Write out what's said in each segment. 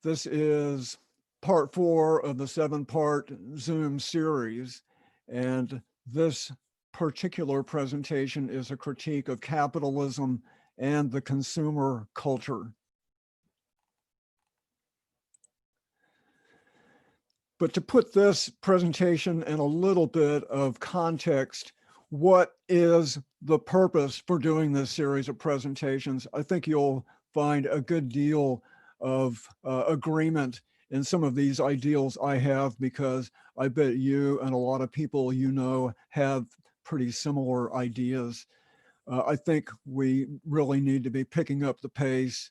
This is part 4 of the 7-part Zoom series, and this particular presentation is a critique of capitalism and the consumer culture. But to put this presentation in a little bit of context, what is the purpose for doing this series of presentations? I think you'll find a good deal of agreement in some of these ideals I have, because I bet you and a lot of people you know have pretty similar ideas. I think we really need to be picking up the pace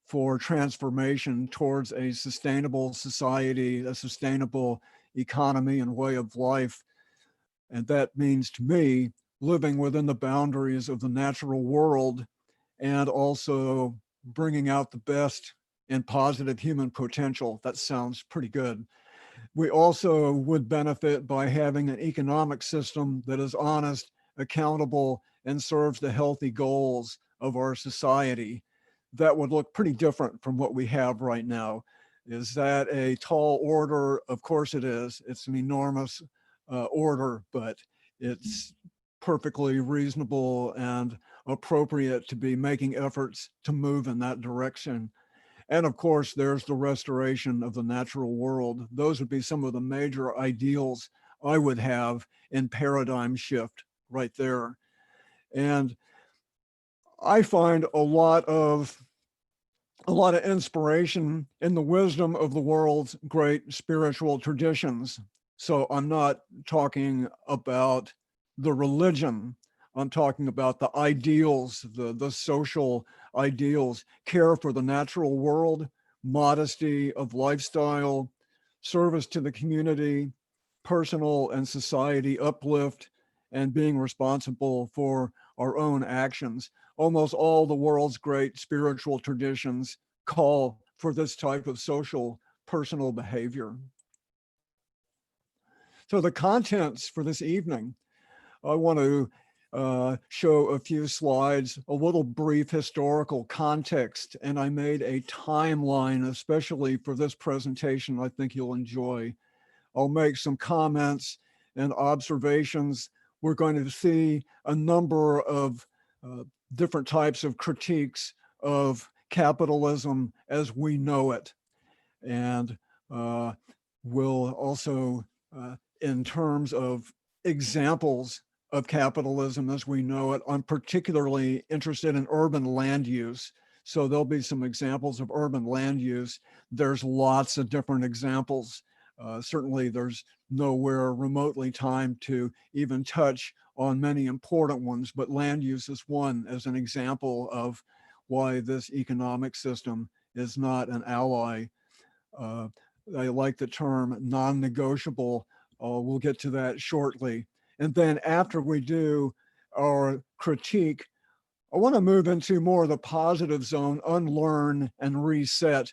for transformation towards a sustainable society, a sustainable economy and way of life. And that means to me, living within the boundaries of the natural world and also bringing out the best and positive human potential. That sounds pretty good. We also would benefit by having an economic system that is honest, accountable, and serves the healthy goals of our society. That would look pretty different from what we have right now. Is that a tall order? Of course it is. It's an enormous order, but it's perfectly reasonable and appropriate to be making efforts to move in that direction. And of course, there's the restoration of the natural world. Those would be some of the major ideals I would have in paradigm shift right there. And I find a lot of inspiration in the wisdom of the world's great spiritual traditions. So I'm not talking about the religion. I'm talking about the ideals, the social ideals, care for the natural world, modesty of lifestyle, service to the community, personal and society uplift, and being responsible for our own actions. Almost all the world's great spiritual traditions call for this type of social personal behavior. So the contents for this evening, I want to show a few slides, a little brief historical context, and I made a timeline especially for this presentation I think you'll enjoy. I'll make some comments and observations. We're going to see a number of different types of critiques of capitalism as we know it. And we'll also, in terms of examples of capitalism as we know it, I'm particularly interested in urban land use. So there'll be some examples of urban land use. There's lots of different examples. Certainly there's nowhere remotely time to even touch on many important ones, but land use is one as an example of why this economic system is not an ally. I like the term non-negotiable. We'll get to that shortly. And then after we do our critique, I want to move into more of the positive zone, unlearn and reset.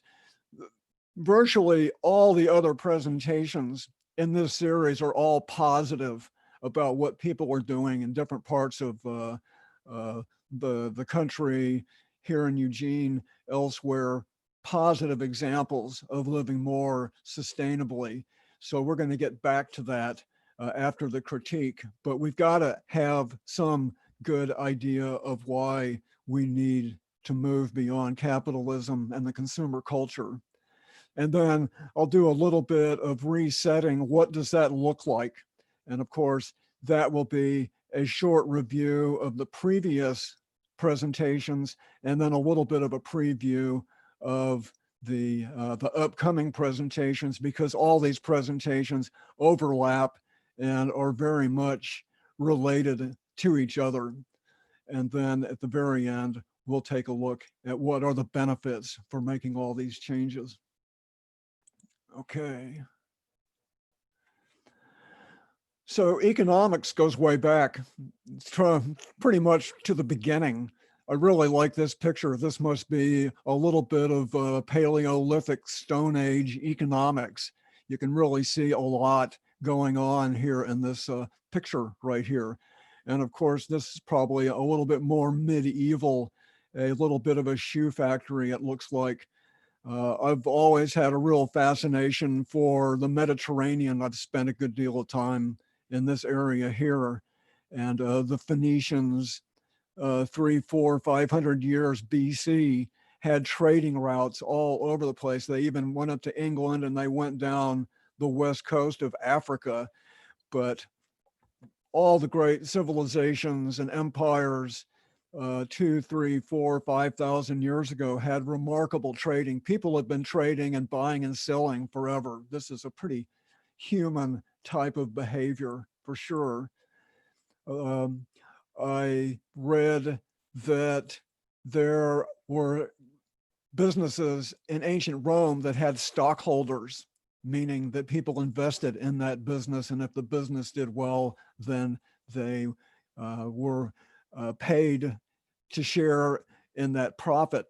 Virtually all the other presentations in this series are all positive about what people are doing in different parts of the country, here in Eugene, elsewhere, positive examples of living more sustainably. So we're going to get back to that after the critique, but we've got to have some good idea of why we need to move beyond capitalism and the consumer culture. And then I'll do a little bit of resetting. What does that look like? And of course, that will be a short review of the previous presentations, and then a little bit of a preview of the upcoming presentations, because all these presentations overlap and are very much related to each other. And then at the very end, we'll take a look at what are the benefits for making all these changes. Okay. So economics goes way back, pretty much to the beginning. I really like this picture. This must be a little bit of Paleolithic Stone Age economics. You can really see a lot going on here in this picture right here. And of course, this is probably a little bit more medieval, a little bit of a shoe factory, it looks like. I've always had a real fascination for the Mediterranean. I've spent a good deal of time in this area here. And the Phoenicians, 500 years BC, had trading routes all over the place. They even went up to England and they went down the west coast of Africa. But all the great civilizations and empires 2, 3, 4, 5,000 years ago had remarkable trading. People have been trading and buying and selling forever. This is a pretty human type of behavior for sure. I read that there were businesses in ancient Rome that had stockholders, meaning that people invested in that business. And if the business did well, then they were paid to share in that profit.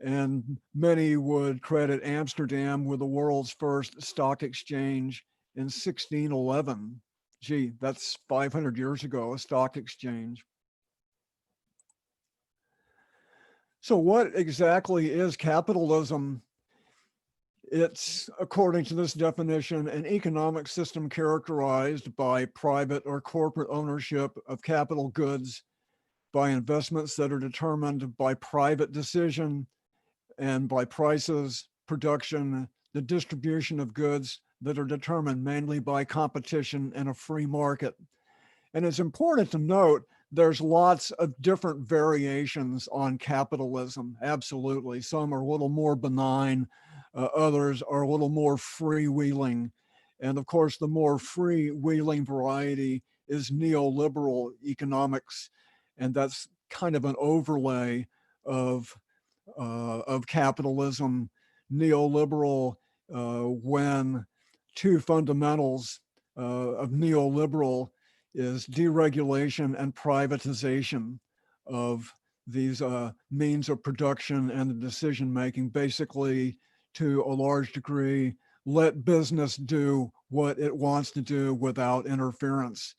And many would credit Amsterdam with the world's first stock exchange in 1611. Gee, that's 500 years ago, a stock exchange. So what exactly is capitalism? It's, according to this definition, an economic system characterized by private or corporate ownership of capital goods, by investments that are determined by private decision and by prices, production, the distribution of goods that are determined mainly by competition and a free market. And it's important to note there's lots of different variations on capitalism, absolutely. Some are a little more benign, others are a little more freewheeling. And of course, the more freewheeling variety is neoliberal economics. And that's kind of an overlay of capitalism, neoliberal, when two fundamentals of neoliberal is deregulation and privatization of these means of production and the decision making, basically to a large degree, let business do what it wants to do without interference.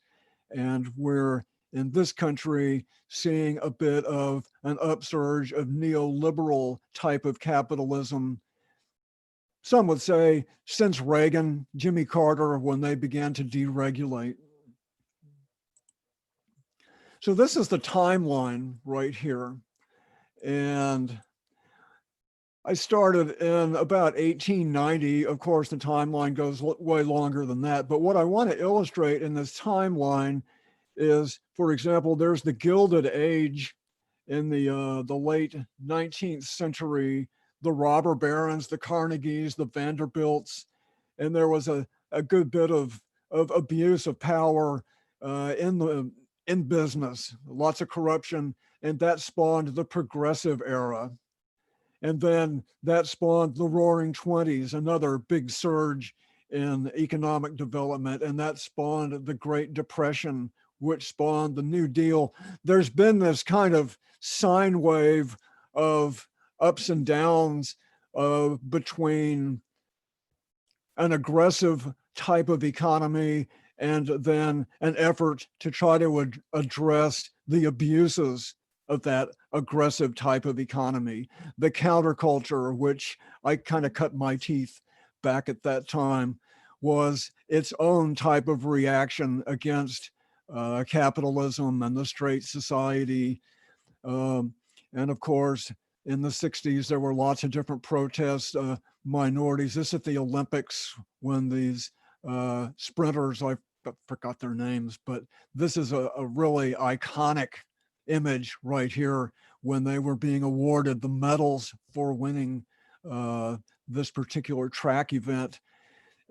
And we're in this country seeing a bit of an upsurge of neoliberal type of capitalism. Some would say since Reagan, Jimmy Carter, when they began to deregulate. So this is the timeline right here. And I started in about 1890. Of course, the timeline goes way longer than that. But what I want to illustrate in this timeline is, for example, there's the Gilded Age in the late 19th century, the robber barons, the Carnegies, the Vanderbilts, and there was a good bit of abuse of power in business, lots of corruption, and that spawned the Progressive Era. And then that spawned the Roaring Twenties, another big surge in economic development, and that spawned the Great Depression, which spawned the New Deal. There's been this kind of sine wave of ups and downs between an aggressive type of economy and then an effort to try to address the abuses of that aggressive type of economy. The counterculture, which I kind of cut my teeth back at that time, was its own type of reaction against capitalism and the straight society. And of course, in the 60s, there were lots of different protests, minorities. This at the Olympics when these sprinters, I forgot their names, but this is a really iconic image right here when they were being awarded the medals for winning this particular track event.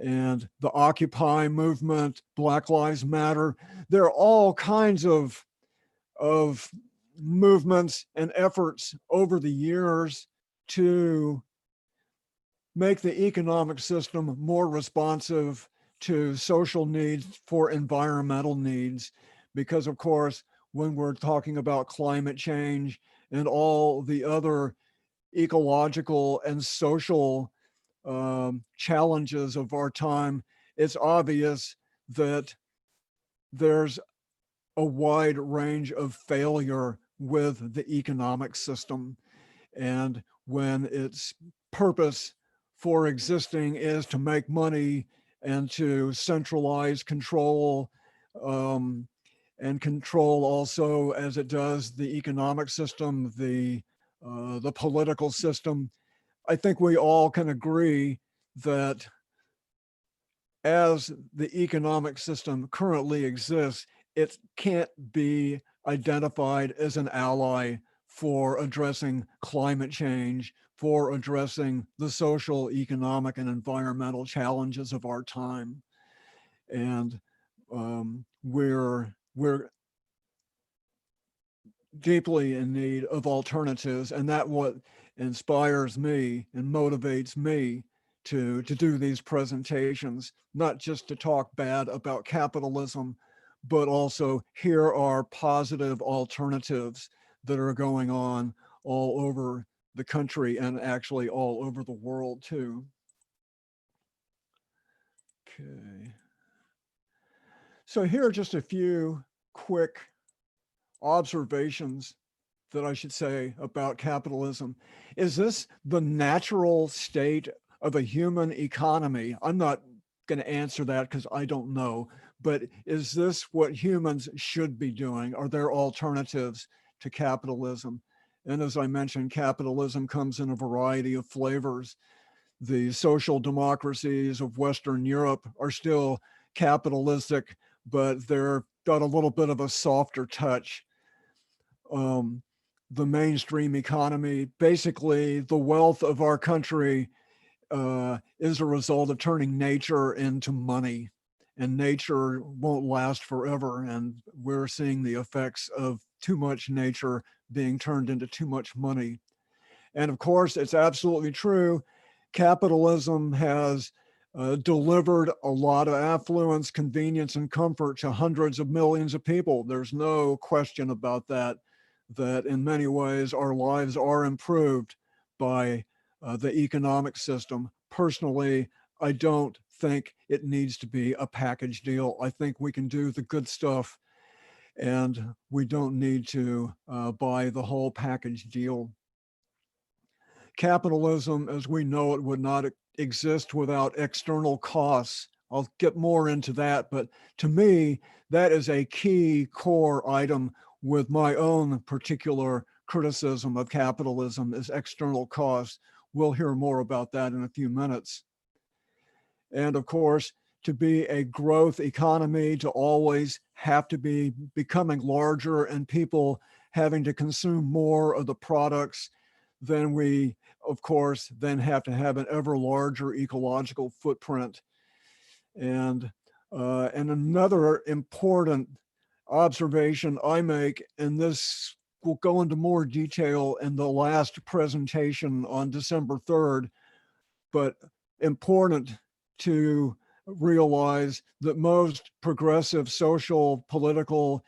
And the Occupy movement, Black Lives Matter, there are all kinds of movements and efforts over the years to make the economic system more responsive to social needs, for environmental needs, because of course, when we're talking about climate change and all the other ecological and social challenges of our time, it's obvious that there's a wide range of failure with the economic system. And when it's purpose for existing is to make money and to centralize control, and control also, as it does, the economic system, the political system. I think we all can agree that as the economic system currently exists, it can't be identified as an ally for addressing climate change, for addressing the social, economic, and environmental challenges of our time. And we're deeply in need of alternatives, and that what inspires me and motivates me to do these presentations, not just to talk bad about capitalism, but also here are positive alternatives that are going on all over the country and actually all over the world too. Okay. So here are just a few quick observations that I should say about capitalism. Is this the natural state of a human economy? I'm not going to answer that because I don't know, but is this what humans should be doing? Are there alternatives to capitalism? And as I mentioned, capitalism comes in a variety of flavors. The social democracies of Western Europe are still capitalistic, but they're got a little bit of a softer touch. The mainstream economy, basically the wealth of our country is a result of turning nature into money, and nature won't last forever. And we're seeing the effects of too much nature being turned into too much money. And of course, it's absolutely true. Capitalism has delivered a lot of affluence, convenience, and comfort to hundreds of millions of people. There's no question about that, that in many ways our lives are improved by the economic system. Personally, I don't think it needs to be a package deal. I think we can do the good stuff and we don't need to buy the whole package deal. Capitalism as we know it would not exist without external costs. I'll get more into that, but to me, that is a key core item with my own particular criticism of capitalism is external costs. We'll hear more about that in a few minutes. And of course, to be a growth economy, to always have to be becoming larger and people having to consume more of the products, then we, of course, then have to have an ever larger ecological footprint. And another important observation I make, and this will go into more detail in the last presentation on December 3rd, but important to realize that most progressive social, political,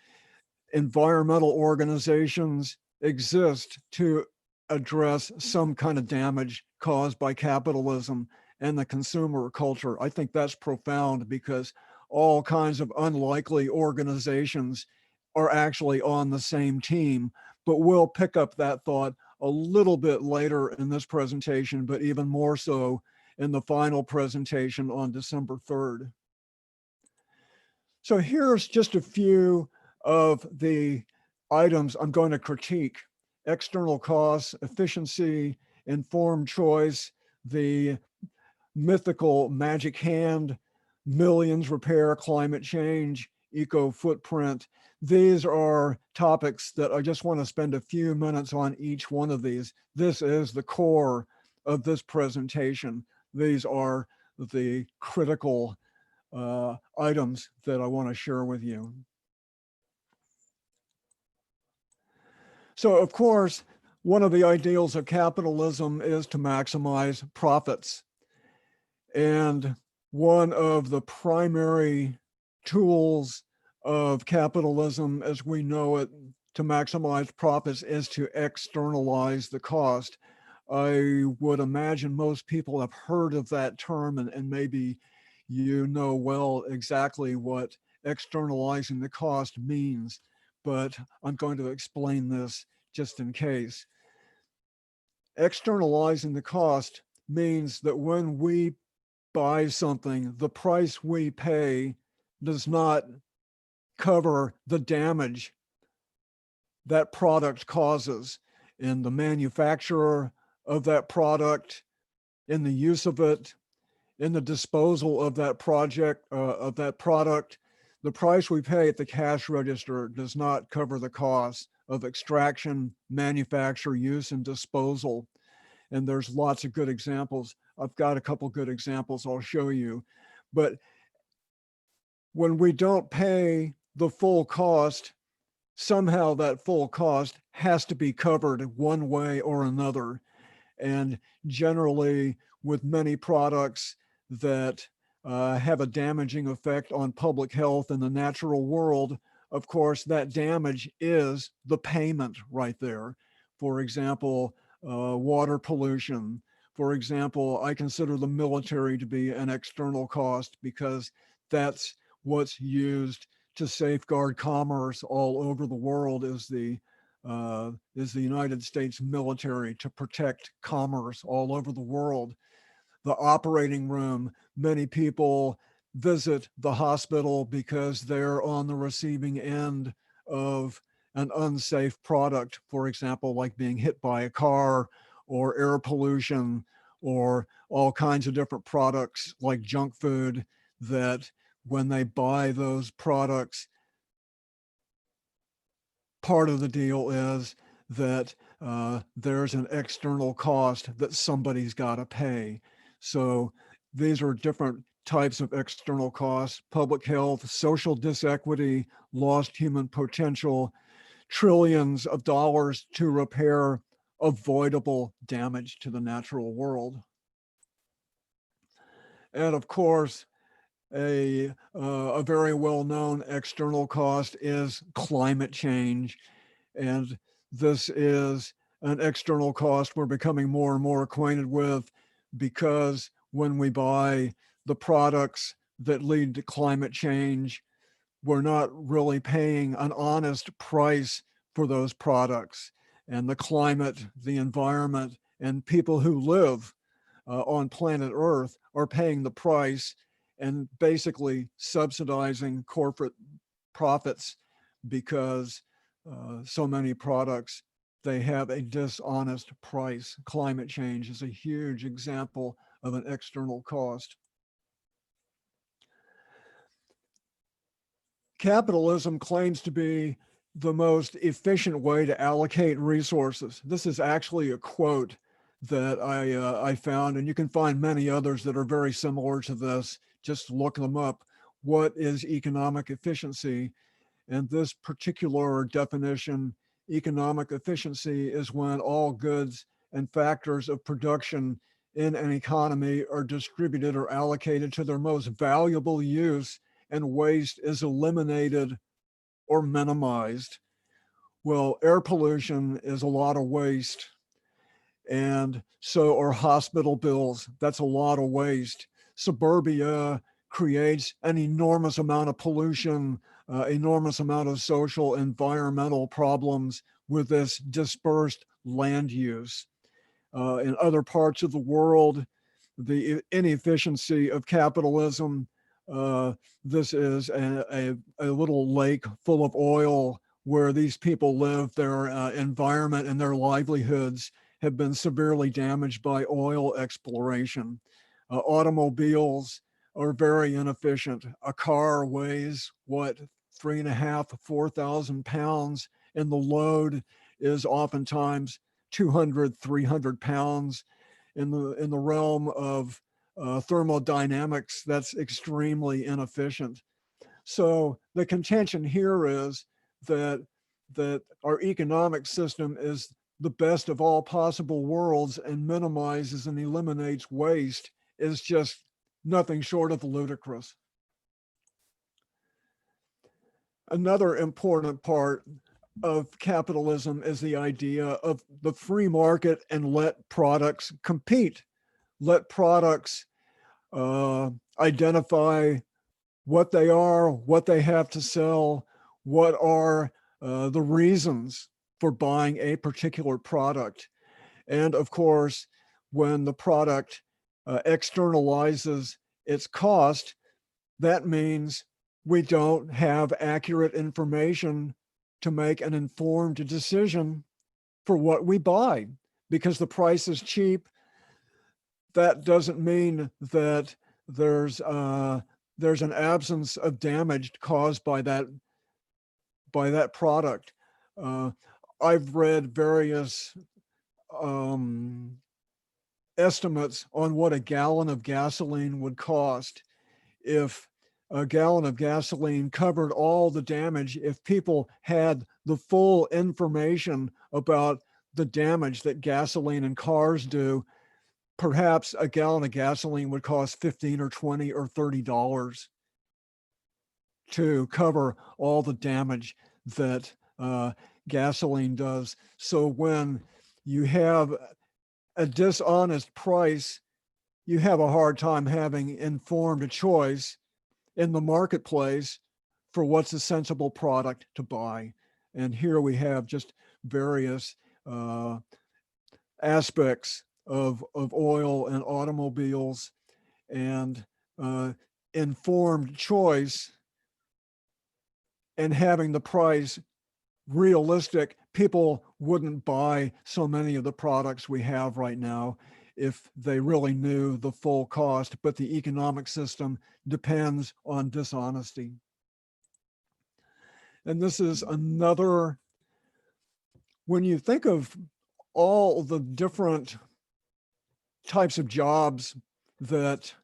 environmental organizations exist to address some kind of damage caused by capitalism and the consumer culture. I think that's profound because all kinds of unlikely organizations are actually on the same team, but we'll pick up that thought a little bit later in this presentation, but even more so in the final presentation on December 3rd. So here's just a few of the items I'm going to critique: external costs, efficiency, informed choice, the mythical magic hand, millions repair, climate change, eco footprint. These are topics that I just want to spend a few minutes on each one of these. This is the core of this presentation. These are the critical items that I want to share with you. So, of course, one of the ideals of capitalism is to maximize profits. And one of the primary tools of capitalism as we know it to maximize profits is to externalize the cost. I would imagine most people have heard of that term, and maybe you know well exactly what externalizing the cost means, but I'm going to explain this just in case. Externalizing the cost means that when we buy something, the price we pay does not cover the damage that product causes in the manufacturer of that product, in the use of it, in the disposal of that of that product. The price we pay at the cash register does not cover the cost of extraction, manufacture, use, and disposal. And there's lots of good examples. I've got a couple good examples I'll show you. But when we don't pay the full cost, somehow that full cost has to be covered one way or another. And generally, with many products that have a damaging effect on public health in the natural world, of course, that damage is the payment right there. For example, water pollution. For example, I consider the military to be an external cost because that's what's used to safeguard commerce all over the world is the United States military to protect commerce all over the world. The operating room, many people visit the hospital because they're on the receiving end of an unsafe product, for example, like being hit by a car or air pollution or all kinds of different products like junk food that when they buy those products, part of the deal is that there's an external cost that somebody's got to pay. So these are different types of external costs: public health, social disequity, lost human potential, trillions of dollars to repair avoidable damage to the natural world. And of course, a very well-known external cost is climate change. And this is an external cost we're becoming more and more acquainted with because when we buy the products that lead to climate change, we're not really paying an honest price for those products. And the climate, the environment, and people who live on planet Earth are paying the price and basically subsidizing corporate profits because so many products, they have a dishonest price. Climate change is a huge example of an external cost. Capitalism claims to be the most efficient way to allocate resources. This is actually a quote that I found, and you can find many others that are very similar to this. Just look them up. What is economic efficiency? And this particular definition, economic efficiency, is when all goods and factors of production in an economy are distributed or allocated to their most valuable use and waste is eliminated or minimized. Well, air pollution is a lot of waste. And so are hospital bills. That's a lot of waste. Suburbia creates an enormous amount of pollution, enormous amount of social, environmental problems with this dispersed land use. In other parts of the world, the inefficiency of capitalism, this is a little lake full of oil where these people live. Their environment and their livelihoods have been severely damaged by oil exploration. Automobiles are very inefficient. A car weighs what, 3.5, 4,000 pounds, and the load is oftentimes 200, 300 pounds. In the realm of thermodynamics, that's extremely inefficient. So the contention here is that our economic system is the best of all possible worlds and minimizes and eliminates waste is just nothing short of ludicrous. Another important part of capitalism is the idea of the free market and let products compete. Let products identify what they are, what they have to sell, what are the reasons for buying a particular product. And of course, when the product externalizes its cost, that means we don't have accurate information to make an informed decision for what we buy. Because the price is cheap, that doesn't mean that there's an absence of damage caused by that product. I've read various estimates on what a gallon of gasoline would cost if a gallon of gasoline covered all the damage, if people had the full information about the damage that gasoline and cars do. Perhaps a gallon of gasoline would cost $15 or $20 or $30 to cover all the damage that gasoline does. So when you have a dishonest price, you have a hard time having informed choice in the marketplace for what's a sensible product to buy. And here we have just various aspects of oil and automobiles, and informed choice and having the price realistic. People wouldn't buy so many of the products we have right now if they really knew the full cost, but the economic system depends on dishonesty. And this is another, when you think of all the different types of jobs that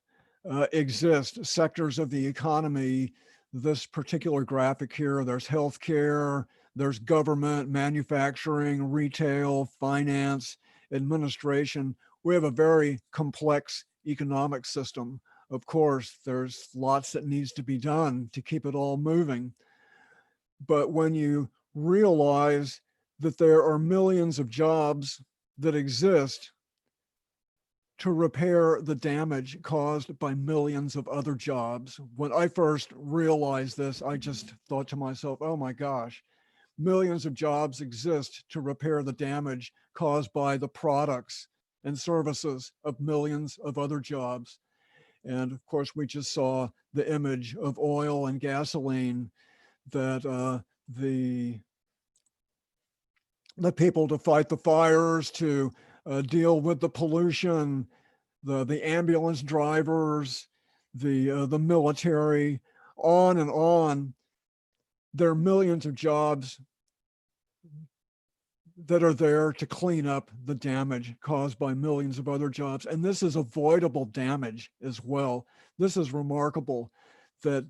exist, sectors of the economy, this particular graphic here, there's healthcare, there's government, manufacturing, retail, finance, administration. We have a very complex economic system. Of course, there's lots that needs to be done to keep it all moving. But when you realize that there are millions of jobs that exist to repair the damage caused by millions of other jobs. When I first realized this, I just thought to myself, oh my gosh, millions of jobs exist to repair the damage caused by the products and services of millions of other jobs. And of course, we just saw the image of oil and gasoline that the people to fight the fires, to deal with the pollution, the ambulance drivers, the military, on and on. There are millions of jobs that are there to clean up the damage caused by millions of other jobs. And this is avoidable damage as well. This is remarkable that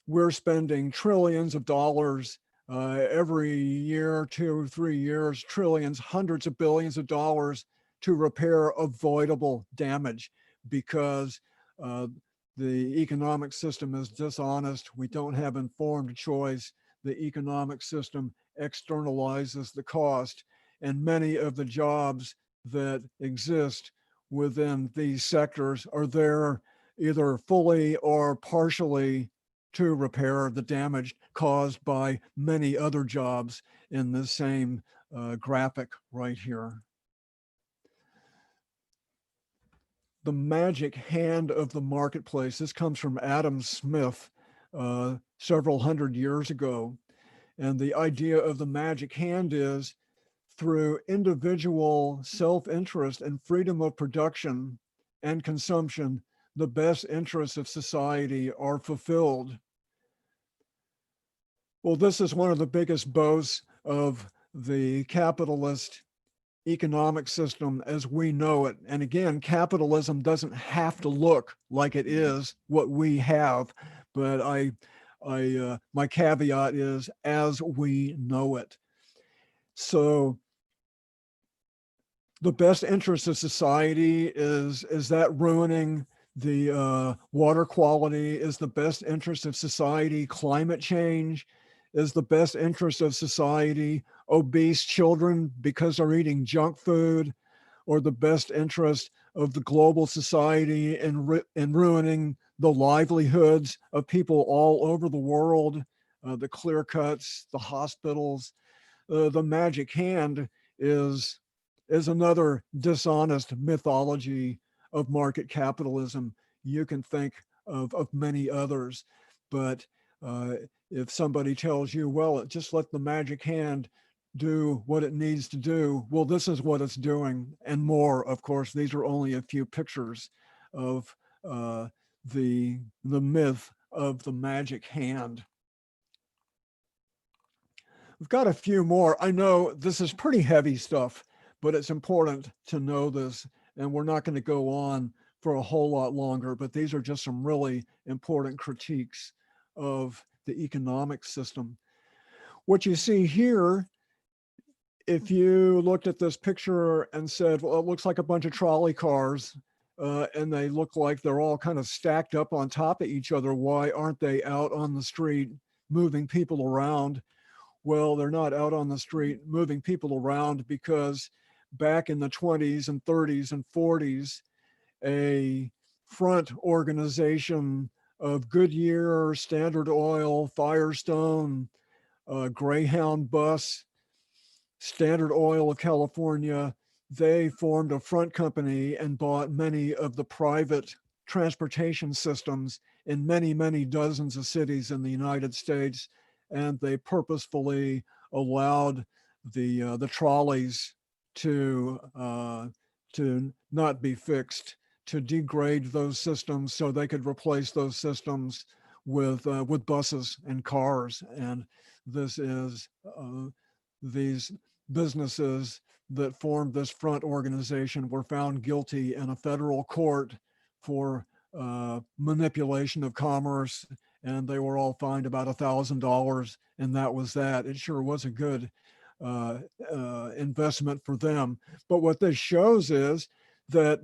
we're spending trillions of dollars every year, 2 or 3 years, trillions, hundreds of billions of dollars to repair avoidable damage because the economic system is dishonest. We don't have informed choice. The economic system externalizes the cost, and many of the jobs that exist within these sectors are there either fully or partially to repair the damage caused by many other jobs in the same graphic right here. The magic hand of the marketplace. This comes from Adam Smith several hundred years ago. And the idea of the magic hand is through individual self-interest and freedom of production and consumption, the best interests of society are fulfilled. Well, this is one of the biggest boasts of the capitalist economic system as we know it. And again, capitalism doesn't have to look like it is what we have, but my caveat is as we know it. So the best interest of society is that ruining the water quality? Is the best interest of society climate change? Is the best interest of society obese children because they're eating junk food? Or the best interest of the global society in ruining the livelihoods of people all over the world, the clear cuts, the hospitals? The magic hand is is another dishonest mythology of market capitalism. You can think of many others, but uh, if somebody tells you, well, just let the magic hand do what it needs to do, well, this is what it's doing and more. Of course, these are only a few pictures of the myth of the magic hand. We've got a few more. I know this is pretty heavy stuff, but it's important to know this, and we're not going to go on for a whole lot longer, but these are just some really important critiques of the economic system. What you see here, if you looked at this picture and said, well, it looks like a bunch of trolley cars, and they look like they're all kind of stacked up on top of each other, why aren't they out on the street moving people around? Well, they're not out on the street moving people around because back in the 20s and 30s and 40s, a front organization of Goodyear, Standard Oil, Firestone, Greyhound Bus, Standard Oil of California, they formed a front company and bought many of the private transportation systems in many, many dozens of cities in the United States. And they purposefully allowed the trolleys to not be fixed, to degrade those systems so they could replace those systems with buses and cars. And this is these businesses that formed this front organization were found guilty in a federal court for manipulation of commerce, and they were all fined about $1,000, and that was that. It sure was a good investment for them. But what this shows is that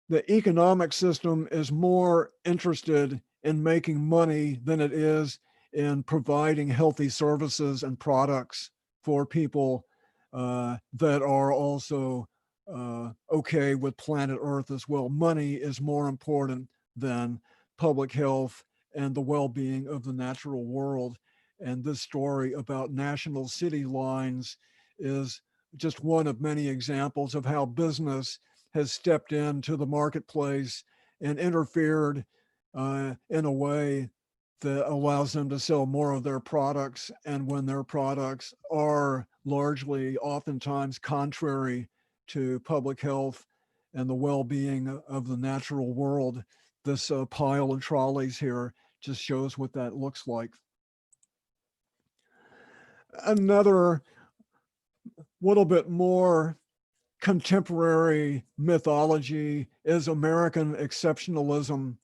the economic system is more interested in making money than it is in providing healthy services and products for people that are also okay with planet Earth as well. Money is more important than public health and the well-being of the natural world. And this story about national city lines is just one of many examples of how business has stepped into the marketplace and interfered in a way that allows them to sell more of their products. And when their products are largely oftentimes contrary to public health and the well-being of the natural world, this pile of trolleys here just shows what that looks like. Another little bit more contemporary mythology is American exceptionalism.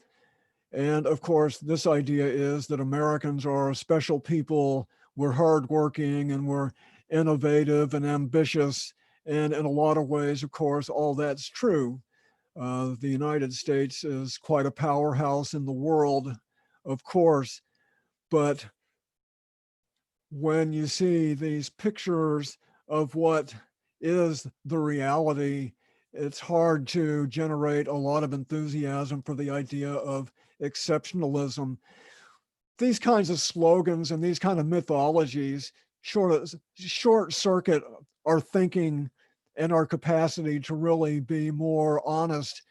And of course, this idea is that Americans are a special people, we're hardworking and we're innovative and ambitious. And in a lot of ways, of course, all that's true. The United States is quite a powerhouse in the world, of course, but when you see these pictures of what is the reality, it's hard to generate a lot of enthusiasm for the idea of exceptionalism. These kinds of slogans and these kind of mythologies short circuit our thinking and our capacity to really be more honest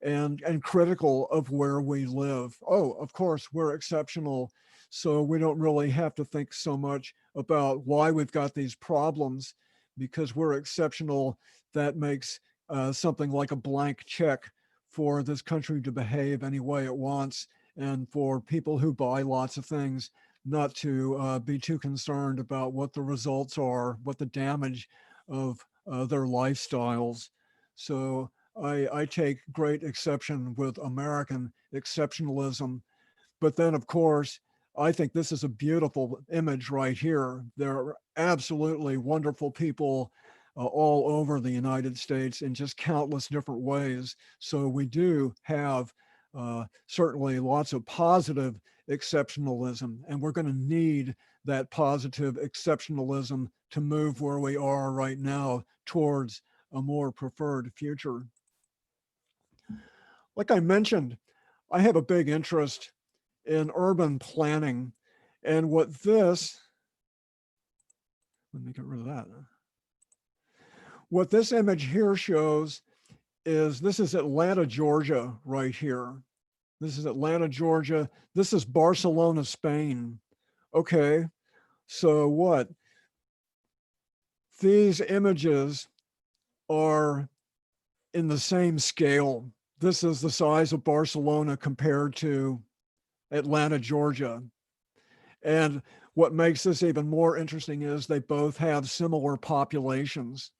and critical of where we live. Oh, of course, we're exceptional, so we don't really have to think so much about why we've got these problems. Because we're exceptional, that makes something like a blank check for this country to behave any way it wants, and for people who buy lots of things not to be too concerned about what the results are, what the damage of their lifestyles. So I take great exception with American exceptionalism. But then, of course, I think this is a beautiful image right here. There are absolutely wonderful people all over the United States in just countless different ways. So we do have certainly lots of positive exceptionalism, and we're going to need that positive exceptionalism to move where we are right now towards a more preferred future. Like I mentioned, I have a big interest in urban planning, and what this, let me get rid of that. What this image here shows is this is Atlanta, Georgia, right here. This is Atlanta, Georgia. This is Barcelona, Spain. Okay, so what? These images are in the same scale. This is the size of Barcelona compared to Atlanta, Georgia. And what makes this even more interesting is they both have similar populations.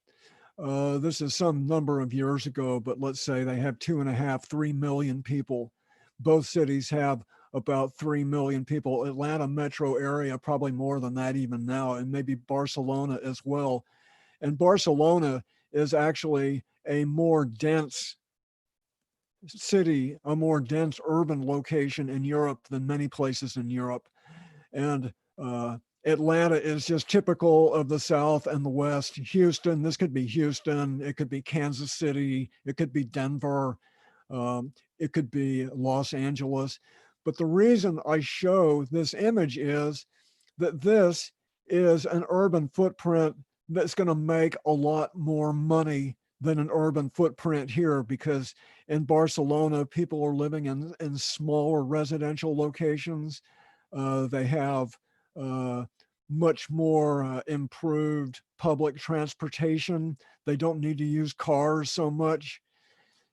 This is some number of years ago, but let's say they have 2.5, 3 million people. Both cities have about 3 million people. Atlanta metro area, probably more than that even now, and maybe Barcelona as well. And Barcelona is actually a more dense city, a more dense urban location in Europe than many places in Europe. And Atlanta is just typical of the South and the West. Houston, this could be Houston, it could be Kansas City, it could be Denver, it could be Los Angeles. But the reason I show this image is that this is an urban footprint that's going to make a lot more money than an urban footprint here, because in Barcelona, people are living in smaller residential locations. They have much more improved public transportation. They don't need to use cars so much.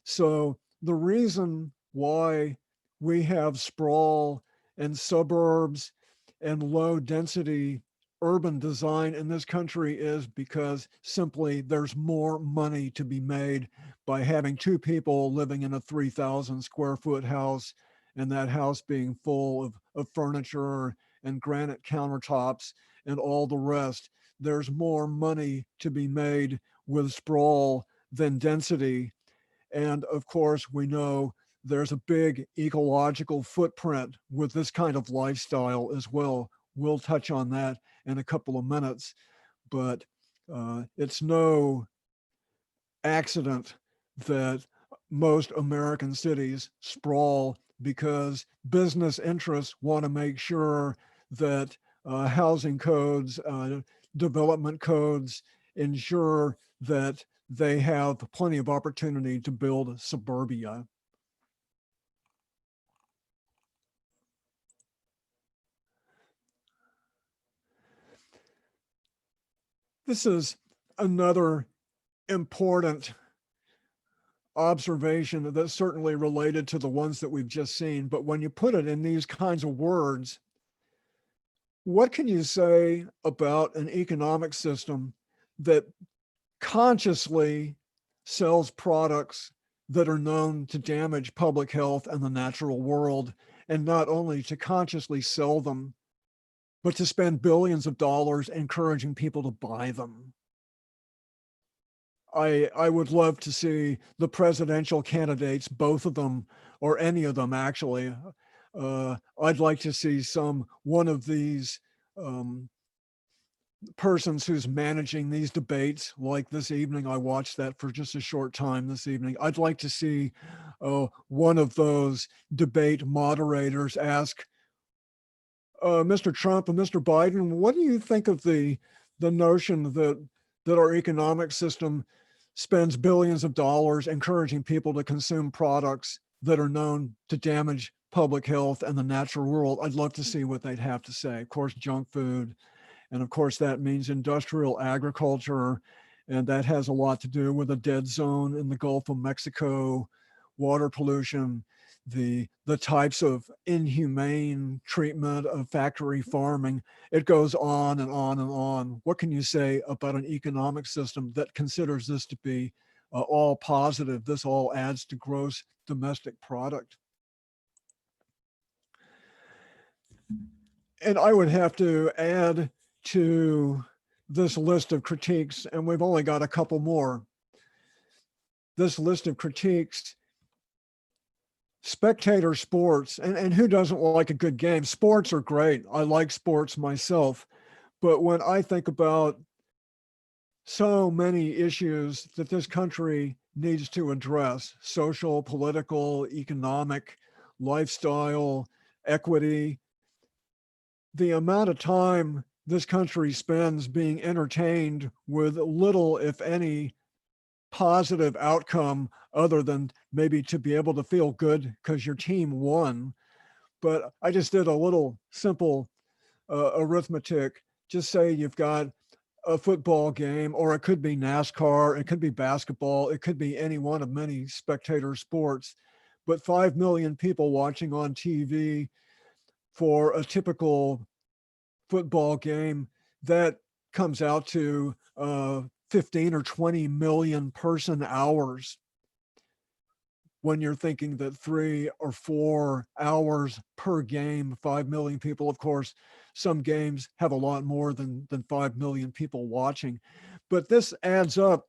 So the reason why we have sprawl and suburbs and low density urban design in this country is because simply there's more money to be made by having two people living in a 3,000 square foot house, and that house being full of furniture and granite countertops and all the rest. There's more money to be made with sprawl than density. And of course, we know there's a big ecological footprint with this kind of lifestyle as well. We'll touch on that in a couple of minutes, but it's no accident that most American cities sprawl, because business interests want to make sure that housing codes, development codes ensure that they have plenty of opportunity to build suburbia. This is another important observation that's certainly related to the ones that we've just seen. But when you put it in these kinds of words, what can you say about an economic system that consciously sells products that are known to damage public health and the natural world, and not only to consciously sell them, but to spend billions of dollars encouraging people to buy them? I would love to see the presidential candidates, both of them, or any of them actually. I'd like to see one of these persons who's managing these debates, like this evening. I watched that for just a short time this evening. I'd like to see one of those debate moderators ask Mr. Trump and Mr. Biden, what do you think of the notion that our economic system spends billions of dollars encouraging people to consume products that are known to damage public health and the natural world? I'd love to see what they'd have to say. Of course, junk food. And of course, that means industrial agriculture. And that has a lot to do with a dead zone in the Gulf of Mexico, water pollution, the types of inhumane treatment of factory farming. It goes on and on and on. What can you say about an economic system that considers this to be all positive? This all adds to gross domestic product. And I would have to add to this list of critiques, and we've only got a couple more. This list of critiques: spectator sports, and who doesn't like a good game? Sports are great. I like sports myself. But when I think about so many issues that this country needs to address: social, political, economic, lifestyle, equity, the amount of time this country spends being entertained with little, if any, positive outcome other than maybe to be able to feel good because your team won. But I just did a little simple arithmetic. Just say you've got a football game, or it could be NASCAR, it could be basketball, it could be any one of many spectator sports, but 5 million people watching on TV for a typical football game, that comes out to 15 or 20 million person hours. When you're thinking that 3 or 4 hours per game, 5 million people, of course, some games have a lot more than 5 million people watching. But this adds up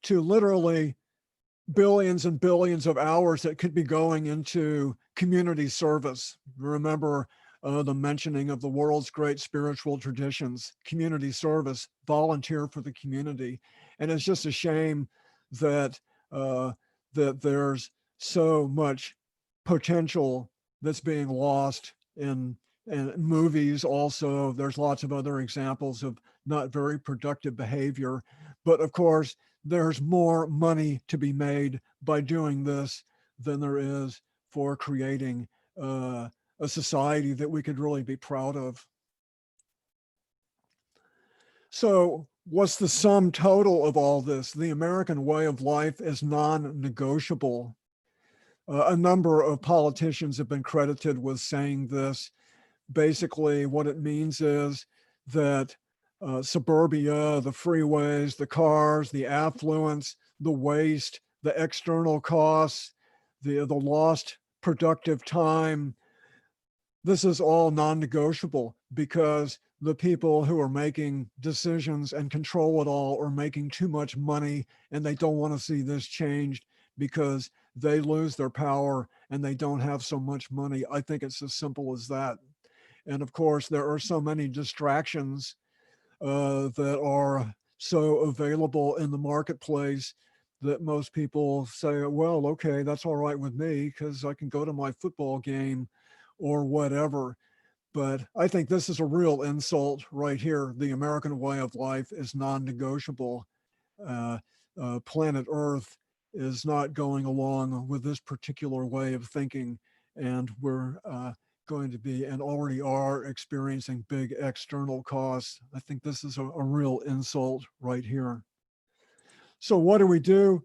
to literally billions and billions of hours that could be going into community service. Remember the mentioning of the world's great spiritual traditions, community service, volunteer for the community. And it's just a shame that that there's so much potential that's being lost in movies. Also, there's lots of other examples of not very productive behavior. But of course, there's more money to be made by doing this than there is for creating a society that we could really be proud of. So what's the sum total of all this? The American way of life is non-negotiable. A number of politicians have been credited with saying this. Basically, what it means is that suburbia, the freeways, the cars, the affluence, the waste, the external costs, the lost productive time, this is all non-negotiable because the people who are making decisions and control it all are making too much money, and they don't want to see this changed because they lose their power and they don't have so much money. I think it's as simple as that. And of course, there are so many distractions that are so available in the marketplace that most people say, well, okay, that's all right with me because I can go to my football game or whatever. But I think this is a real insult right here. The American way of life is non-negotiable. Planet Earth is not going along with this particular way of thinking, and we're going to be and already are experiencing big external costs. I think this is a real insult right here. So what do we do?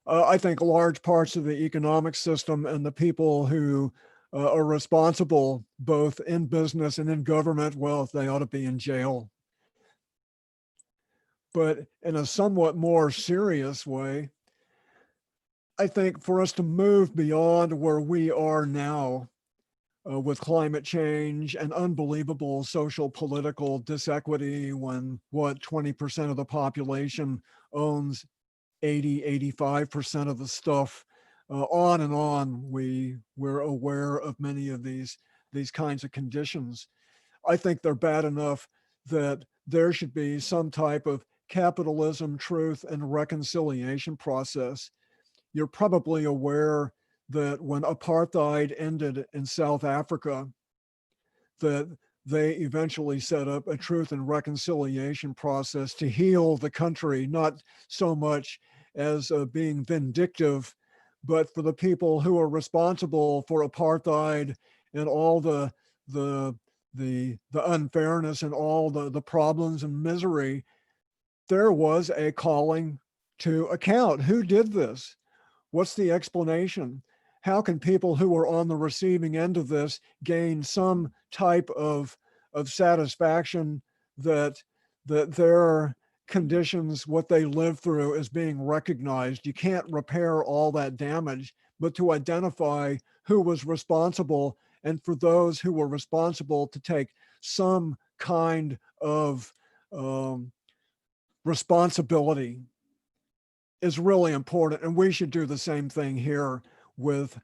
I think large parts of the economic system and the people who are responsible both in business and in government, well, they ought to be in jail. But in a somewhat more serious way, I think for us to move beyond where we are now with climate change and unbelievable social political disequity, when what 20% of the population owns 85% of the stuff, on and on, we're aware of many of these kinds of conditions. I think they're bad enough that there should be some type of capitalism, truth, and reconciliation process. You're probably aware that when apartheid ended in South Africa, that they eventually set up a truth and reconciliation process to heal the country, not so much as being vindictive, but for the people who are responsible for apartheid and all the unfairness and all the problems and misery. There was a calling to account. Who did this? What's the explanation? How can people who are on the receiving end of this gain some type of satisfaction that their conditions, what they live through, is being recognized? You can't repair all that damage, but to identify who was responsible, and for those who were responsible to take some kind of responsibility is really important. And we should do the same thing here with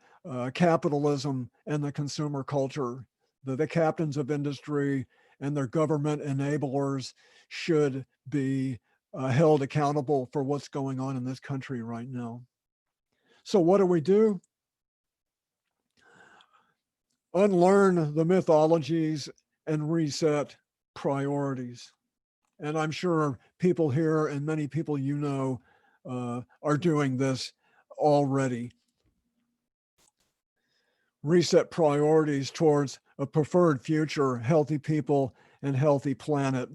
capitalism and the consumer culture. The captains of industry and their government enablers should be held accountable for what's going on in this country right now. So what do? Unlearn the mythologies and reset priorities. And I'm sure people here and many people you know are doing this already. Reset priorities towards a preferred future, healthy people, and healthy planet,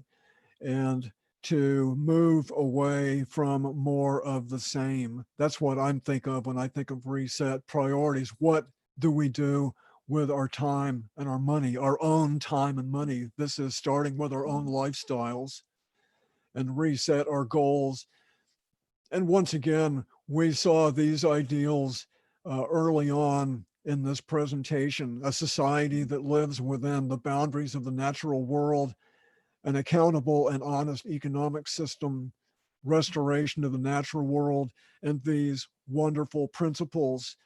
and to move away from more of the same. That's what I'm thinking of when I think of reset priorities. What do we do with our time and our money, our own time and money? This is starting with our own lifestyles, and reset our goals. And once again, we saw these ideals early on in this presentation: a society that lives within the boundaries of the natural world, an accountable and honest economic system, restoration of the natural world, and these wonderful principles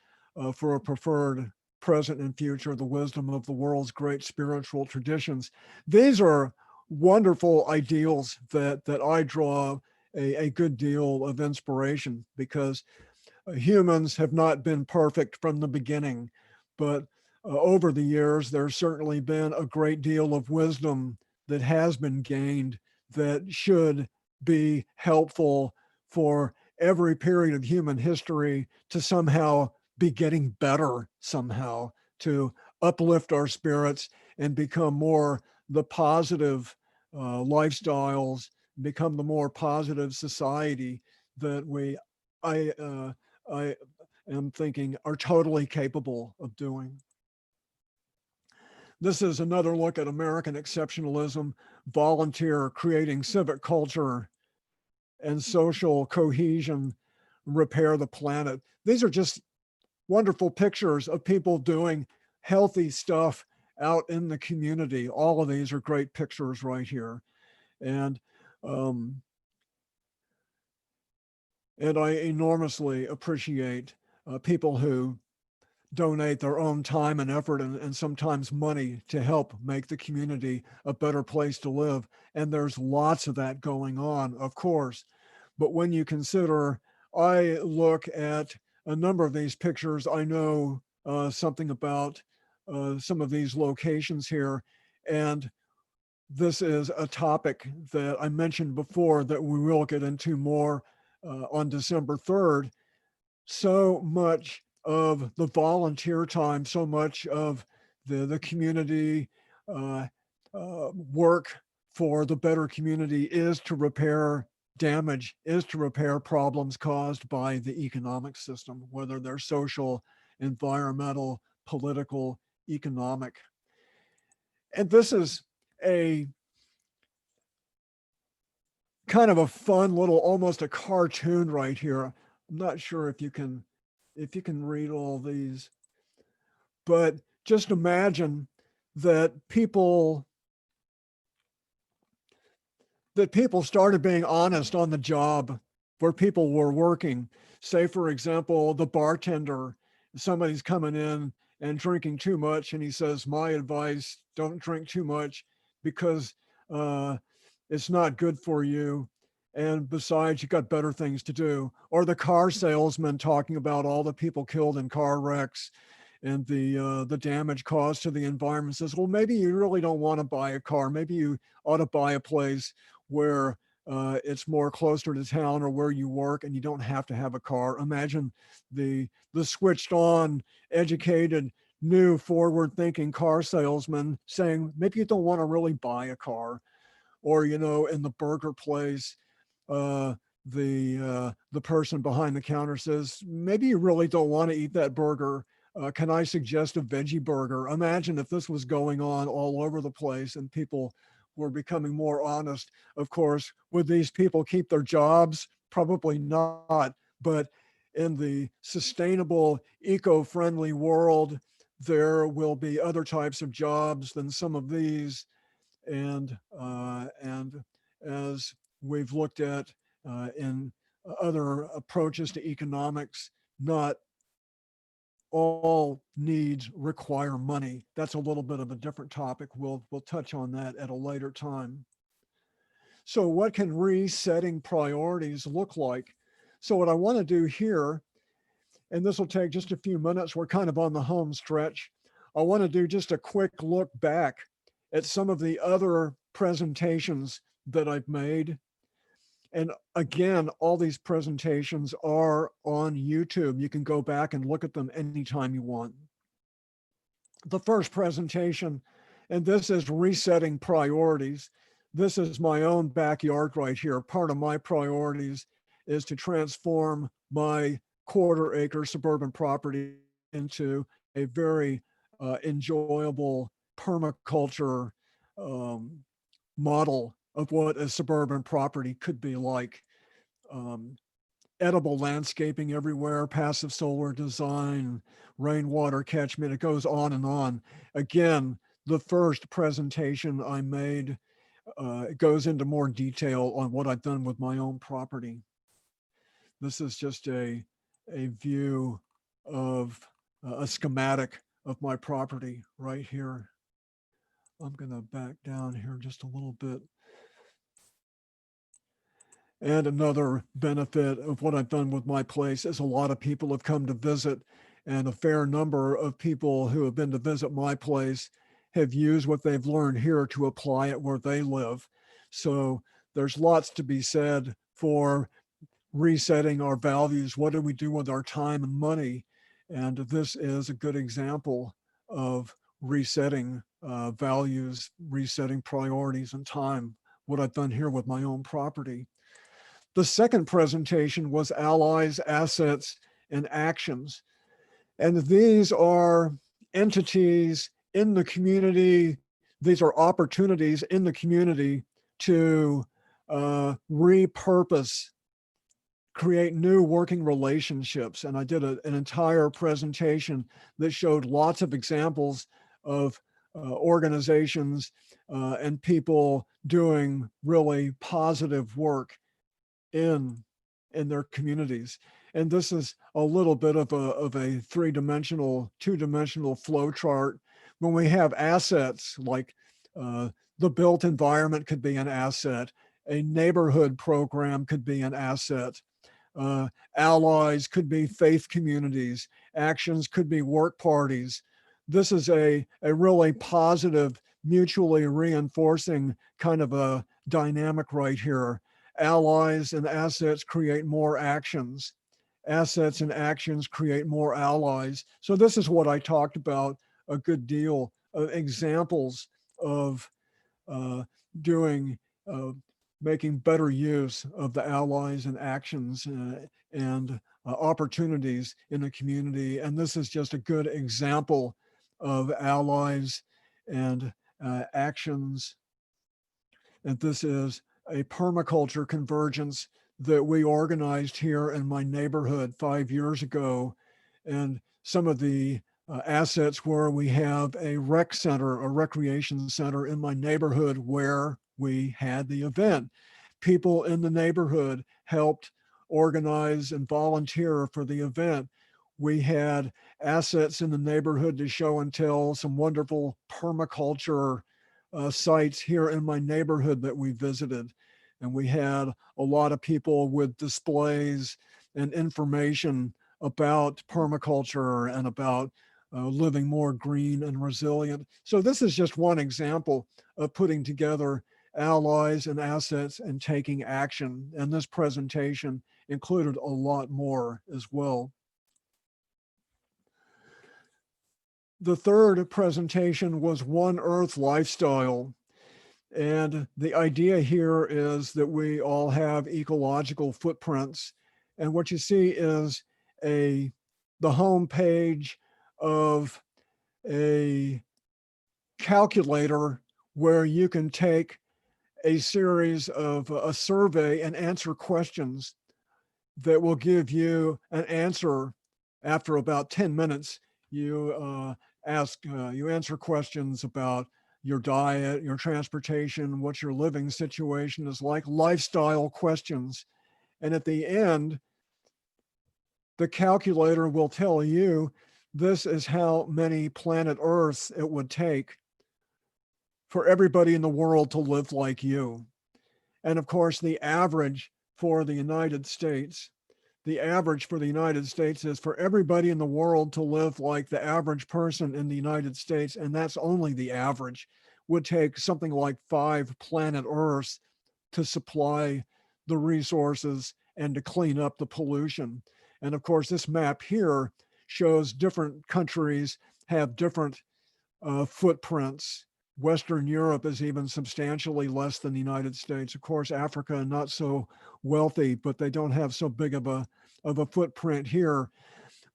for a preferred present and future, the wisdom of the world's great spiritual traditions. These are wonderful ideals that I draw a good deal of inspiration, because humans have not been perfect from the beginning, but over the years, there's certainly been a great deal of wisdom that has been gained that should be helpful for every period of human history to somehow be getting better, somehow to uplift our spirits and become more the positive lifestyles, become the more positive society that I am thinking are totally capable of doing. This is another look at American exceptionalism, volunteer, creating civic culture and social cohesion, repair the planet. These are just wonderful pictures of people doing healthy stuff out in the community. All of these are great pictures right here. And I enormously appreciate people who donate their own time and effort and sometimes money to help make the community a better place to live. And there's lots of that going on, of course. But when you consider, I look at a number of these pictures, I know something about some of these locations here. And this is a topic that I mentioned before that we will get into more on December 3rd. So much of the volunteer time, so much of the community work for the better community is to repair damage, is to repair problems caused by the economic system, whether they're social, environmental, political, economic. And this is a kind of a fun little, almost a cartoon right here. I'm not sure if you can read all these, but just imagine that people started being honest on the job where people were working. Say, for example, the bartender, somebody's coming in and drinking too much, and he says, my advice, don't drink too much because it's not good for you. And besides, you got better things to do. Or the car salesman talking about all the people killed in car wrecks and the damage caused to the environment, says, well, maybe you really don't want to buy a car. Maybe you ought to buy a place where it's more closer to town or where you work and you don't have to have a car. Imagine the switched on, educated, new, forward thinking car salesman saying, maybe you don't want to really buy a car. Or, you know, in the burger place, the person behind the counter says, maybe you really don't want to eat that burger. Can I suggest a veggie burger? Imagine if this was going on all over the place and people were becoming more honest. Of course, would these people keep their jobs? Probably not. But in the sustainable, eco-friendly world, there will be other types of jobs than some of these. And as we've looked at in other approaches to economics, not all needs require money. That's a little bit of a different topic. We'll touch on that at a later time. So what can resetting priorities look like? So what I want to do here, and this will take just a few minutes, we're kind of on the home stretch. I want to do just a quick look back at some of the other presentations that I've made. And again, all these presentations are on YouTube. You can go back and look at them anytime you want. The first presentation, and this is resetting priorities. This is my own backyard right here. Part of my priorities is to transform my quarter-acre suburban property into a very enjoyable permaculture um, model of what a suburban property could be like. Um, Edible landscaping everywhere, passive solar design, rainwater catchment, it goes on and on. Again, the first presentation I made, it goes into more detail on what I've done with my own property. This is just a view of a schematic of my property right here. I'm gonna back down here just a little bit. And another benefit of what I've done with my place is a lot of people have come to visit, and a fair number of people who have been to visit my place have used what they've learned here to apply it where they live. So there's lots to be said for resetting our values. What do we do with our time and money? And this is a good example of resetting values, resetting priorities and time, what I've done here with my own property. The second presentation was allies, assets, and actions. And these are entities in the community. These are opportunities in the community to repurpose, create new working relationships. And I did an entire presentation that showed lots of examples of organizations and people doing really positive work in their communities. And this is a little bit of a three-dimensional, two-dimensional flow chart. When we have assets like the built environment could be an asset, a neighborhood program could be an asset, allies could be faith communities, actions could be work parties. This is a really positive, mutually reinforcing kind of a dynamic right here. Allies and assets create more actions. Assets and actions create more allies. So this is what I talked about a good deal, examples of doing, making better use of the allies and actions and opportunities in the community. And this is just a good example of allies and actions. And this is a permaculture convergence that we organized here in my neighborhood 5 years ago. And some of the assets where we have a rec center, a recreation center in my neighborhood where we had the event. People in the neighborhood helped organize and volunteer for the event. We had assets in the neighborhood to show and tell, some wonderful permaculture sites here in my neighborhood that we visited. And we had a lot of people with displays and information about permaculture and about living more green and resilient. So this is just one example of putting together allies and assets and taking action. And this presentation included a lot more as well. The third presentation was One Earth Lifestyle. And the idea here is that we all have ecological footprints. And what you see is the home page of a calculator where you can take a series of a survey and answer questions that will give you an answer after about 10 minutes. You you answer questions about your diet, your transportation, what your living situation is like, lifestyle questions. And at the end, the calculator will tell you this is how many planet Earths it would take for everybody in the world to live like you. And of course, the average for the United States is for everybody in the world to live like the average person in the United States, and that's only the average, would take something like 5 planet Earths to supply the resources and to clean up the pollution. And of course, this map here shows different countries have different footprints. Western Europe is even substantially less than the United States. Of course, Africa not so wealthy, but they don't have so big of a footprint here.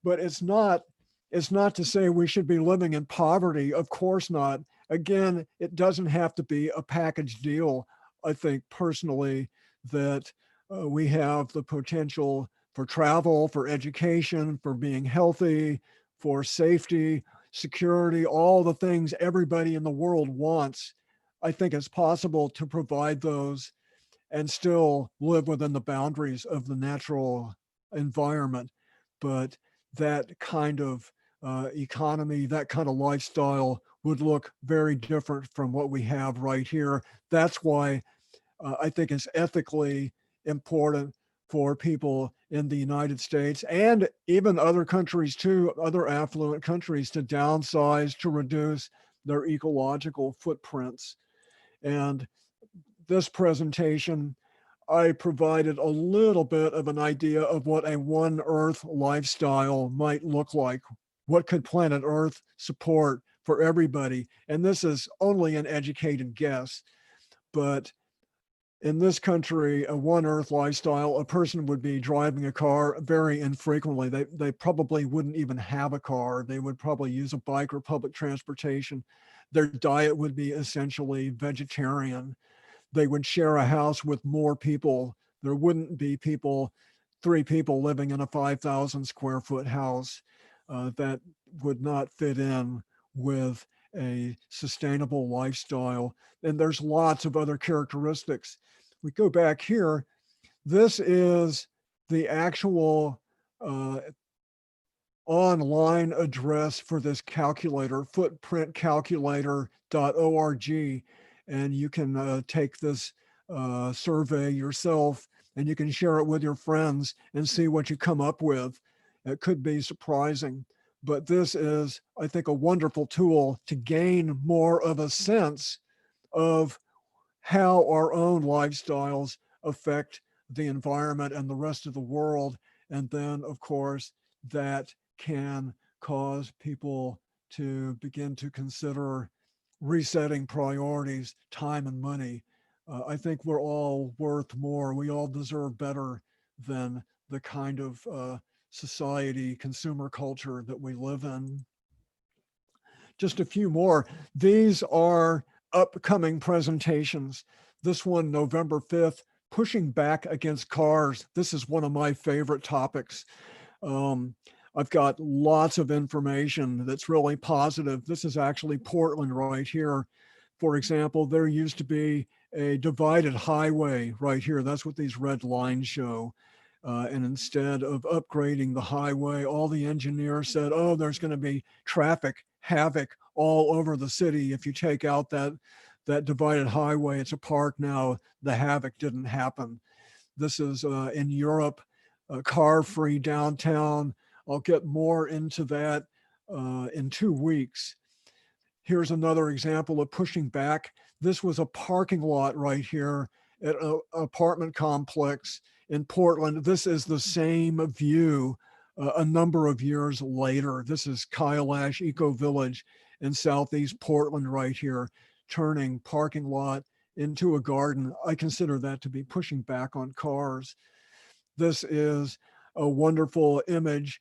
But it's not to say we should be living in poverty. Of course not. Again, it doesn't have to be a package deal. I think personally that we have the potential for travel, for education, for being healthy, for safety, security, all the things everybody in the world wants. I think it's possible to provide those and still live within the boundaries of the natural environment. But that kind of economy, that kind of lifestyle would look very different from what we have right here. That's why I think it's ethically important for people in the United States and even other countries too, other affluent countries, to downsize, to reduce their ecological footprints. And this presentation, I provided a little bit of an idea of what a one Earth lifestyle might look like. What could planet Earth support for everybody? And this is only an educated guess, but in this country, a one Earth lifestyle, a person would be driving a car very infrequently. They probably wouldn't even have a car. They would probably use a bike or public transportation. Their diet would be essentially vegetarian. They would share a house with more people. There wouldn't be three people living in a 5,000 square foot house. That would not fit in with a sustainable lifestyle. And there's lots of other characteristics. We go back here. This is the actual online address for this calculator, footprintcalculator.org. And you can take this survey yourself and you can share it with your friends and see what you come up with. It could be surprising, but this is, I think, a wonderful tool to gain more of a sense of how our own lifestyles affect the environment and the rest of the world. And then, of course, that can cause people to begin to consider resetting priorities, time and money. I think we're all worth more. We all deserve better than the kind of society, consumer culture that we live in. Just a few more. These are upcoming presentations. This one, November 5th, pushing back against cars. This is one of my favorite topics. I've got lots of information that's really positive. This is actually Portland right here. For example, there used to be a divided highway right here. That's what these red lines show. And instead of upgrading the highway, all the engineers said, oh, there's going to be traffic havoc all over the city if you take out that divided highway. It's a park now. The havoc didn't happen. This is in Europe, car-free downtown. I'll get more into that in 2 weeks. Here's another example of pushing back. This was a parking lot right here at an apartment complex in Portland. This is the same view a number of years later. This is Kailash Eco Village in Southeast Portland right here, turning parking lot into a garden. I consider that to be pushing back on cars. This is a wonderful image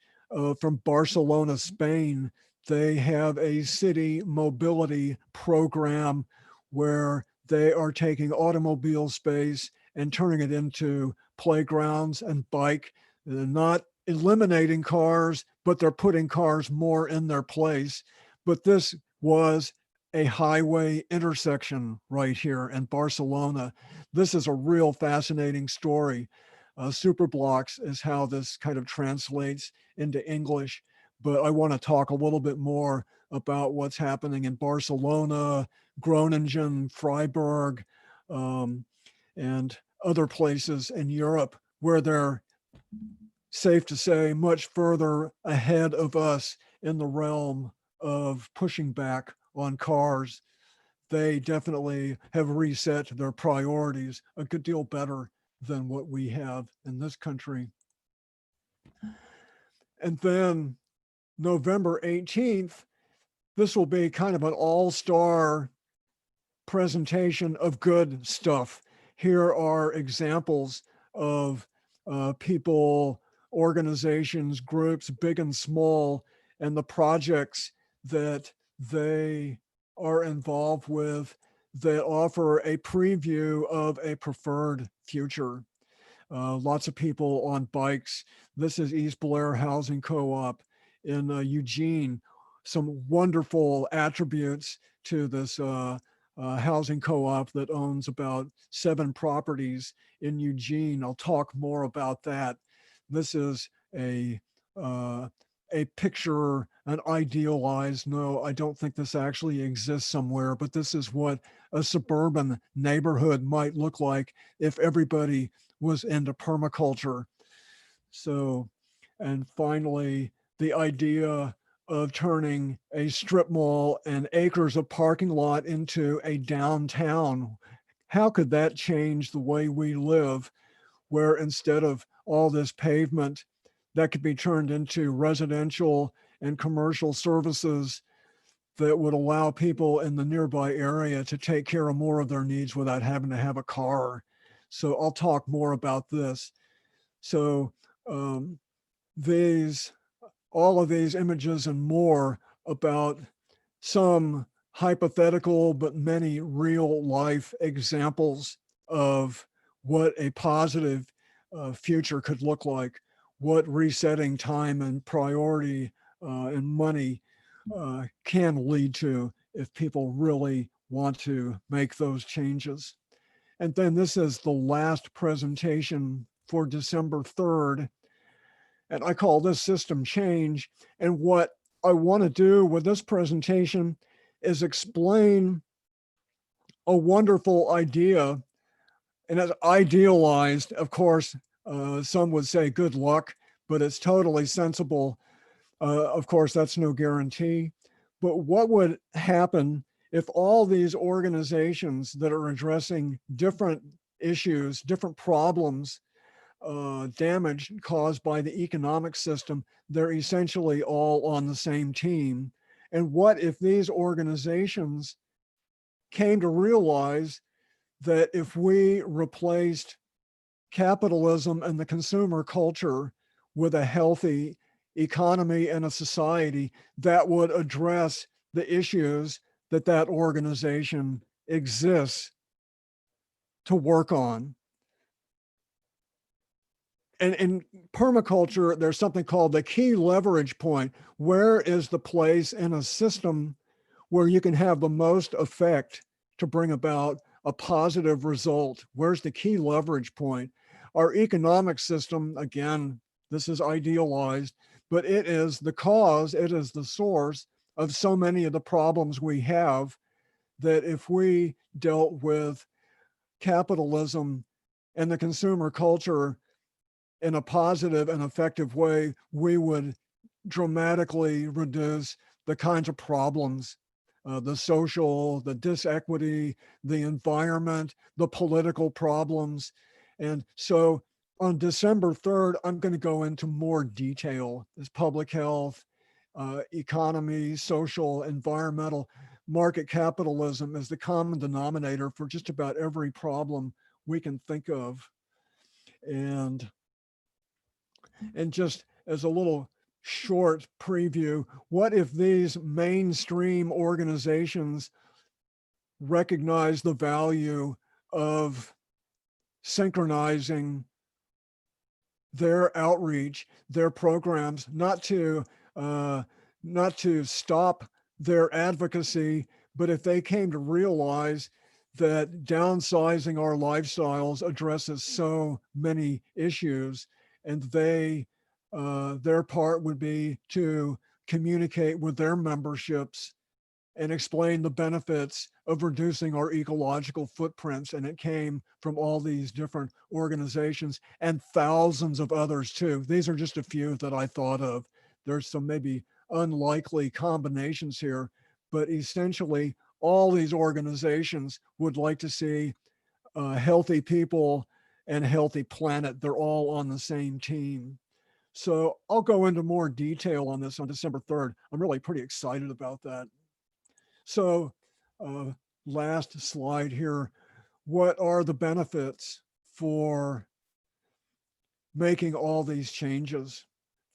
from Barcelona, Spain. They have a city mobility program where they are taking automobile space and turning it into playgrounds and bike. They're not eliminating cars, but they're putting cars more in their place. But this was a highway intersection right here in Barcelona. This is a real fascinating story. Superblocks is how this kind of translates into English, but I want to talk a little bit more about what's happening in Barcelona, Groningen, Freiburg, and other places in Europe where they're, safe to say, much further ahead of us in the realm of pushing back on cars. they definitely have reset their priorities a good deal better than what we have in this country. And then November 18th, this will be kind of an all-star presentation of good stuff. Here are examples of people, organizations, groups, big and small, and the projects that they are involved with that offer a preview of a preferred future. Lots of people on bikes. This is East Blair Housing Co-op in Eugene. Some wonderful attributes to this housing co-op that owns about 7 properties in Eugene. I'll talk more about that. This is a picture, an idealized, no, I don't think this actually exists somewhere, but this is what a suburban neighborhood might look like if everybody was into permaculture. So, and finally, the idea of turning a strip mall and acres of parking lot into a downtown. How could that change the way we live, where instead of all this pavement, that could be turned into residential and commercial services that would allow people in the nearby area to take care of more of their needs without having to have a car. So I'll talk more about this. So all of these images and more about some hypothetical but many real life examples of what a positive future could look like, what resetting time and priority and money can lead to if people really want to make those changes. And then this is the last presentation for December 3rd. And I call this system change. And what I want to do with this presentation is explain a wonderful idea. And it's idealized, of course, some would say good luck, but it's totally sensible. Of course, that's no guarantee. But what would happen if all these organizations that are addressing different issues, different problems, damage caused by the economic system, they're essentially all on the same team? And what if these organizations came to realize that if we replaced capitalism and the consumer culture with a healthy economy and a society that would address the issues that that organization exists to work on? And in permaculture, there's something called the key leverage point. Where is the place in a system where you can have the most effect to bring about a positive result? Where's the key leverage point? Our economic system, again, this is idealized, but it is the cause, it is the source of so many of the problems we have, that if we dealt with capitalism and the consumer culture in a positive and effective way, we would dramatically reduce the kinds of problems, the social, the disequity, the environment, the political problems. And so on December 3rd, I'm going to go into more detail as public health, economy, social, environmental. Market capitalism is the common denominator for just about every problem we can think of. And just as a little short preview, what if these mainstream organizations recognize the value of synchronizing their outreach, their programs, not to stop their advocacy, but if they came to realize that downsizing our lifestyles addresses so many issues, and their part would be to communicate with their memberships and explain the benefits of reducing our ecological footprints. And it came from all these different organizations and thousands of others too. These are just a few that I thought of. There's some maybe unlikely combinations here, but essentially all these organizations would like to see healthy people and a healthy planet. They're all on the same team. So I'll go into more detail on this on December 3rd. I'm really pretty excited about that. So last slide here. What are the benefits for making all these changes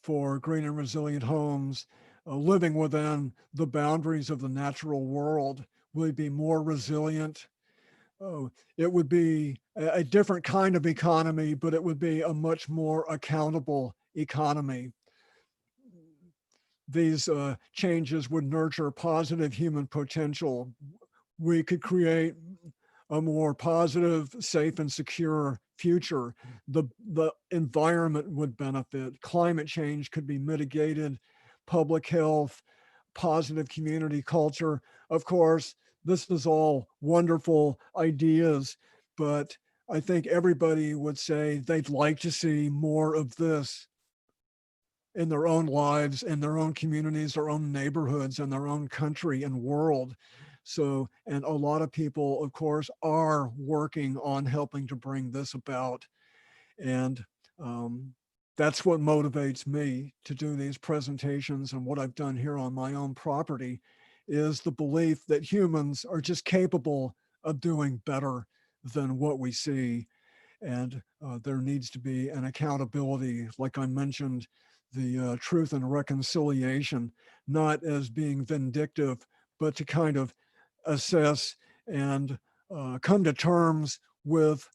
for green and resilient homes, living within the boundaries of the natural world? Will it be more resilient? Oh, it would be a different kind of economy, but it would be a much more accountable economy. These changes would nurture positive human potential. We could create a more positive, safe, and secure future. The environment would benefit. Climate change could be mitigated. Public health, positive community culture. Of course, this is all wonderful ideas, but I think everybody would say they'd like to see more of this in their own lives, in their own communities, their own neighborhoods, and their own country and world. So, and a lot of people, of course, are working on helping to bring this about. And that's what motivates me to do these presentations, and what I've done here on my own property is the belief that humans are just capable of doing better than what we see. And there needs to be an accountability, like I mentioned, the truth and reconciliation, not as being vindictive, but to kind of assess and come to terms with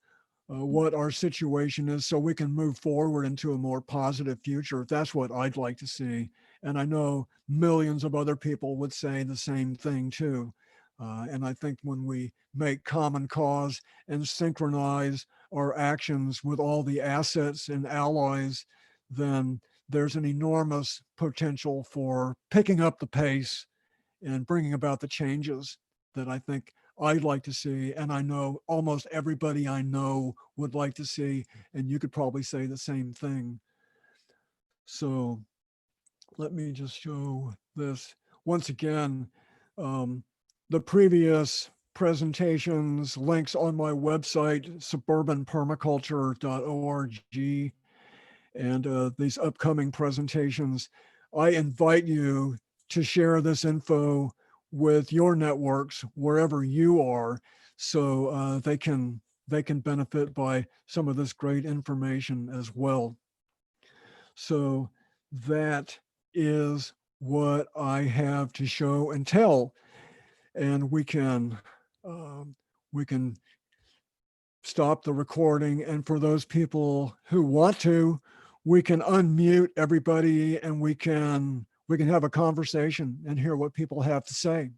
what our situation is so we can move forward into a more positive future. That's what I'd like to see. And I know millions of other people would say the same thing too. And I think when we make common cause and synchronize our actions with all the assets and allies, then there's an enormous potential for picking up the pace and bringing about the changes that I think I'd like to see. And I know almost everybody I know would like to see, and you could probably say the same thing. So let me just show this. Once again, the previous presentations, links on my website, suburbanpermaculture.org, and these upcoming presentations. I invite you to share this info with your networks wherever you are, so they can benefit by some of this great information as well. So that is what I have to show and tell, and we can stop the recording. And for those people who want to, we can unmute everybody, and we can have a conversation and hear what people have to say.